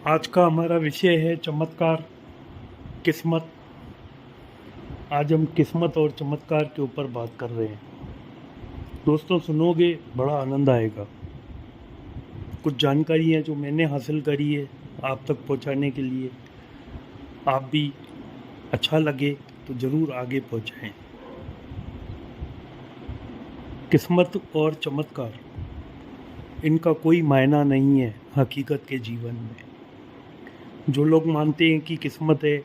आज का हमारा विषय है चमत्कार, किस्मत। आज हम किस्मत और चमत्कार के ऊपर बात कर रहे हैं। दोस्तों सुनोगे, बड़ा आनंद आएगा। कुछ जानकारी है जो मैंने हासिल करी है आप तक पहुंचाने के लिए। आप भी अच्छा लगे तो ज़रूर आगे पहुंचाएं। किस्मत और चमत्कार, इनका कोई मायना नहीं है हकीकत के जीवन में। जो लोग मानते हैं कि किस्मत है,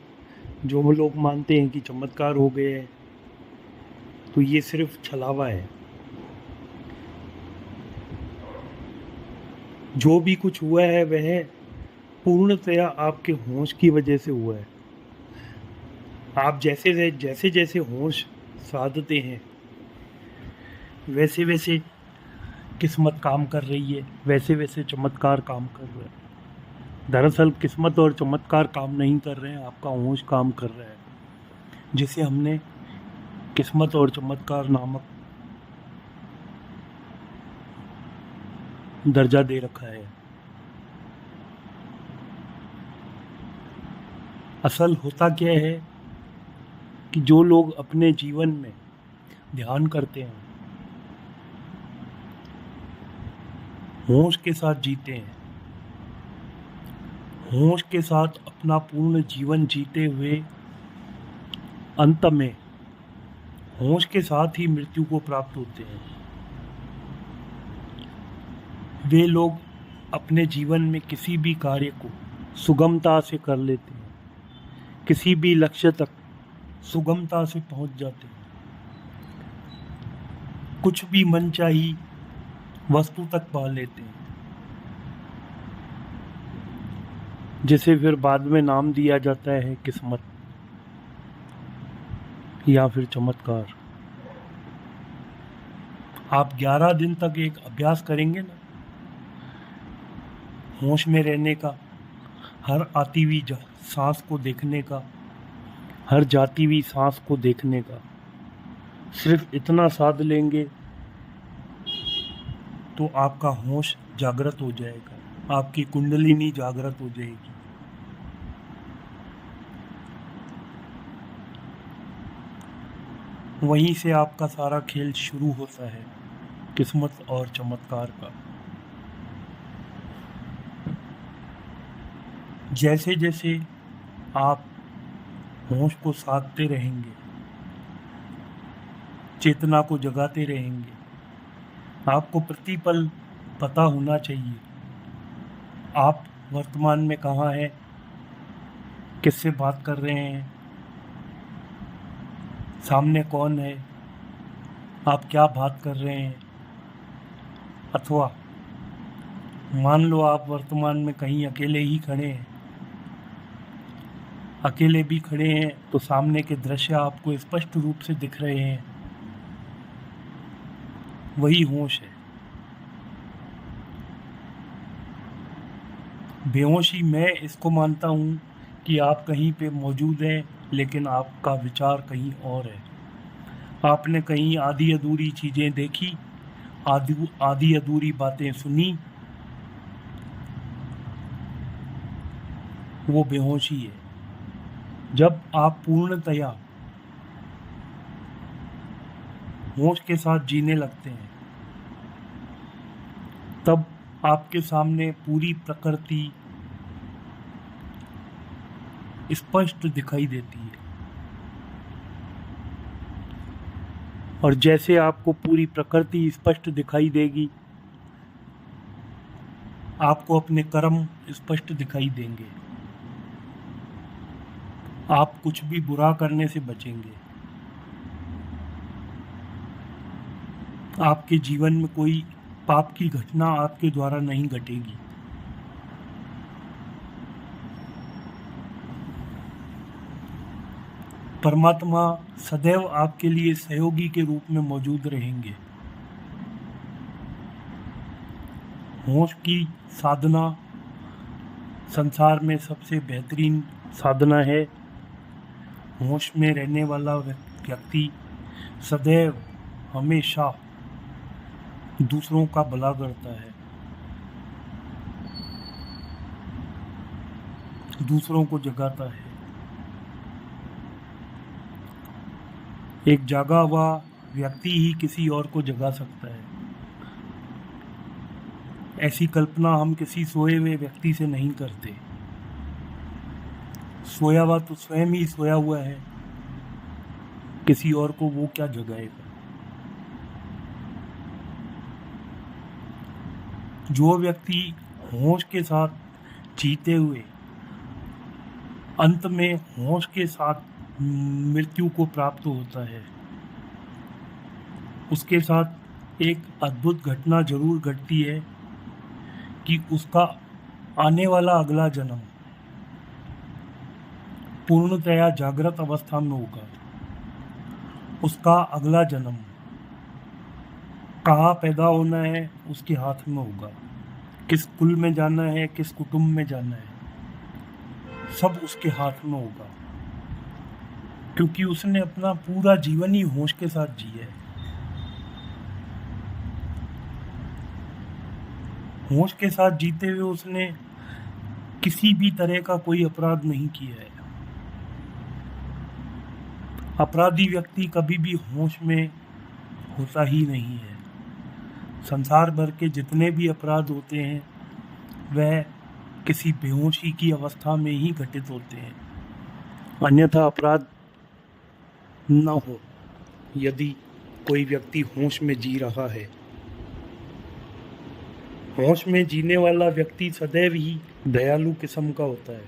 जो लोग मानते हैं कि चमत्कार हो गए हैं, तो ये सिर्फ छलावा है। जो भी कुछ हुआ है वह पूर्णतया आपके होश की वजह से हुआ है। आप जैसे जैसे होश साधते हैं, वैसे वैसे किस्मत काम कर रही है, वैसे वैसे चमत्कार काम कर रहा है। दरअसल किस्मत और चमत्कार काम नहीं कर रहे हैं, आपका होश काम कर रहा है, जिसे हमने किस्मत और चमत्कार नामक दर्जा दे रखा है। असल होता क्या है कि जो लोग अपने जीवन में ध्यान करते हैं, होश के साथ जीते हैं, होश के साथ अपना पूर्ण जीवन जीते हुए अंत में होश के साथ ही मृत्यु को प्राप्त होते हैं, वे लोग अपने जीवन में किसी भी कार्य को सुगमता से कर लेते हैं, किसी भी लक्ष्य तक सुगमता से पहुंच जाते हैं। कुछ भी मनचाही वस्तु तक पा लेते हैं, जिसे फिर बाद में नाम दिया जाता है किस्मत या फिर चमत्कार। आप 11 दिन तक एक अभ्यास करेंगे ना, होश में रहने का, हर आती हुई सांस को देखने का, हर जाती हुई सांस को देखने का, सिर्फ इतना साध लेंगे तो आपका होश जागृत हो जाएगा, आपकी कुंडलिनी जागृत हो जाएगी। वहीं से आपका सारा खेल शुरू होता है, किस्मत और चमत्कार का। जैसे जैसे आप होश को साधते रहेंगे, चेतना को जगाते रहेंगे, आपको प्रतिपल पता होना चाहिए आप वर्तमान में कहाँ हैं, किससे बात कर रहे हैं, सामने कौन है, आप क्या बात कर रहे हैं। अथवा मान लो आप वर्तमान में कहीं अकेले ही खड़े हैं, अकेले भी खड़े हैं तो सामने के दृश्य आपको स्पष्ट रूप से दिख रहे हैं, वही होश है। बेहोशी मैं इसको मानता हूँ कि आप कहीं पे मौजूद हैं, लेकिन आपका विचार कहीं और है। आपने कहीं आधी अधूरी चीज़ें देखी, आधी अधूरी बातें सुनी, वो बेहोशी है। जब आप पूर्णतया होश के साथ जीने लगते हैं, तब आपके सामने पूरी प्रकृति स्पष्ट दिखाई देती है। और जैसे आपको पूरी प्रकृति स्पष्ट दिखाई देगी, आपको अपने कर्म स्पष्ट दिखाई देंगे। आप कुछ भी बुरा करने से बचेंगे। आपके जीवन में कोई पाप की घटना आपके द्वारा नहीं घटेगी। परमात्मा सदैव आपके लिए सहयोगी के रूप में मौजूद रहेंगे। होश की साधना संसार में सबसे बेहतरीन साधना है। होश में रहने वाला व्यक्ति सदैव हमेशा दूसरों का भला करता है। दूसरों को जगाता है। एक जागा हुआ व्यक्ति ही किसी और को जगा सकता है। ऐसी कल्पना हम किसी सोए हुए व्यक्ति से नहीं करते। सोया हुआ तो स्वयं ही सोया हुआ है, किसी और को वो क्या जगाएगा। जो व्यक्ति होश के साथ जीते हुए अंत में होश के साथ मृत्यु को प्राप्त होता है, उसके साथ एक अद्भुत घटना जरूर घटती है कि उसका आने वाला अगला जन्म पूर्णतया जागृत अवस्था में होगा। उसका अगला जन्म कहाँ पैदा होना है उसके हाथ में होगा। किस कुल में जाना है, किस कुटुंब में जाना है, सब उसके हाथ में होगा, क्योंकि उसने अपना पूरा जीवन ही होश के साथ जिया है। होश के साथ जीते हुए उसने किसी भी तरह का कोई अपराध नहीं किया है। अपराधी व्यक्ति कभी भी होश में होता ही नहीं है। संसार भर के जितने भी अपराध होते हैं वह किसी बेहोशी की अवस्था में ही घटित होते हैं, अन्यथा अपराध न हो। यदि कोई व्यक्ति होश में जी रहा है, होश में जीने वाला व्यक्ति सदैव ही दयालु किस्म का होता है।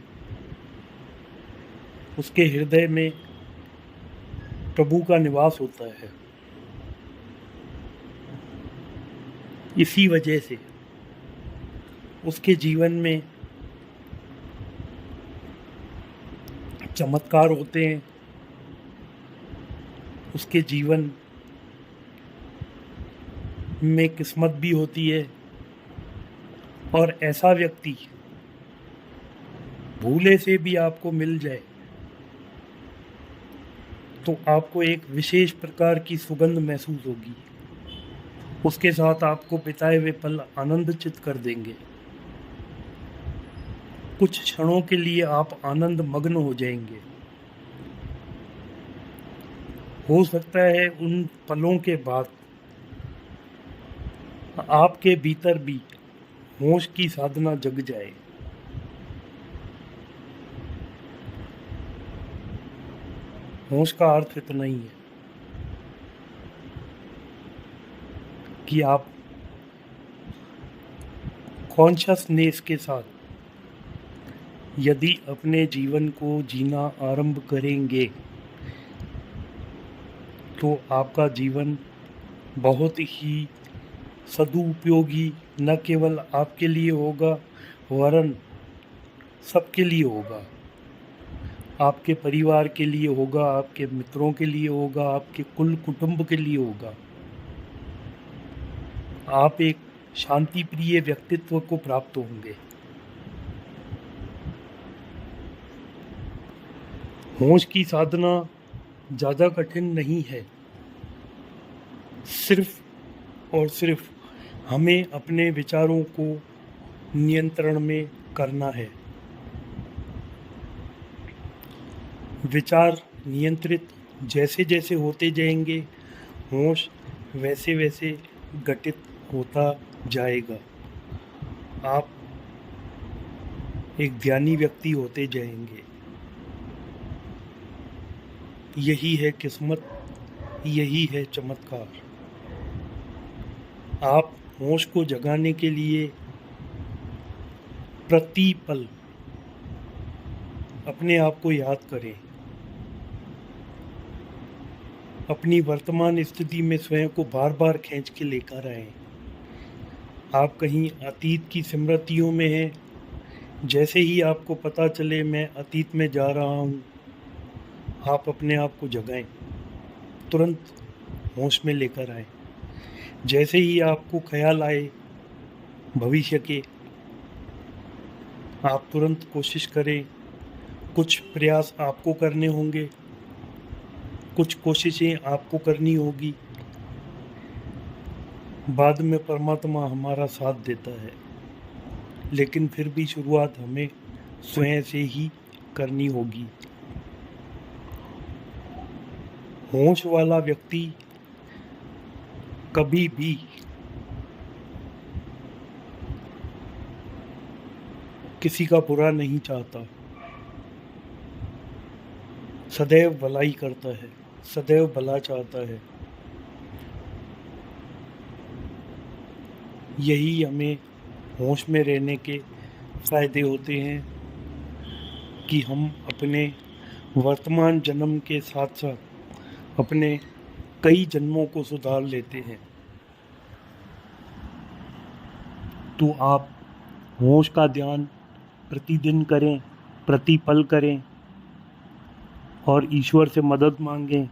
उसके हृदय में प्रभु का निवास होता है। इसी वजह से उसके जीवन में चमत्कार होते हैं। उसके जीवन में किस्मत भी होती है। और ऐसा व्यक्ति भूले से भी आपको मिल जाए तो आपको एक विशेष प्रकार की सुगंध महसूस होगी। उसके साथ आपको बिताए हुए पल आनंदचित कर देंगे। कुछ क्षणों के लिए आप आनंद मग्न हो जाएंगे। हो सकता है उन पलों के बाद आपके भीतर भी होश की साधना जग जाए। होश का अर्थ इतना ही है कि आप कॉन्शसनेस के साथ यदि अपने जीवन को जीना आरंभ करेंगे तो आपका जीवन बहुत ही सदुपयोगी न केवल आपके लिए होगा वरन सबके लिए होगा। आपके परिवार के लिए होगा, आपके मित्रों के लिए होगा, आपके कुल कुटुंब के लिए होगा। आप एक शांति प्रिय व्यक्तित्व को प्राप्त होंगे। होश की साधना ज़्यादा कठिन नहीं है। सिर्फ और सिर्फ हमें अपने विचारों को नियंत्रण में करना है। विचार नियंत्रित जैसे जैसे होते जाएंगे, होश वैसे वैसे घटित होता जाएगा। आप एक ज्ञानी व्यक्ति होते जाएंगे। यही है किस्मत, यही है चमत्कार। आप होश को जगाने के लिए प्रति पल अपने आप को याद करें। अपनी वर्तमान स्थिति में स्वयं को बार बार खींच के लेकर आएं। आप कहीं अतीत की स्मृतियों में हैं, जैसे ही आपको पता चले मैं अतीत में जा रहा हूँ, आप अपने आप को जगाएं, तुरंत होश में लेकर आएं। जैसे ही आपको ख्याल आए भविष्य के, आप तुरंत कोशिश करें। कुछ प्रयास आपको करने होंगे, कुछ कोशिशें आपको करनी होगी। बाद में परमात्मा हमारा साथ देता है, लेकिन फिर भी शुरुआत हमें स्वयं से ही करनी होगी। होश वाला व्यक्ति कभी भी किसी का बुरा नहीं चाहता, सदैव भलाई करता है, सदैव भला चाहता है। यही हमें होश में रहने के फायदे होते हैं कि हम अपने वर्तमान जन्म के साथ साथ अपने कई जन्मों को सुधार लेते हैं। तो आप होश का ध्यान प्रतिदिन करें, प्रतिपल करें और ईश्वर से मदद मांगें,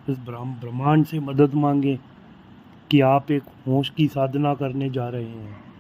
इस ब्रह्मांड से मदद मांगें कि आप एक होश की साधना करने जा रहे हैं।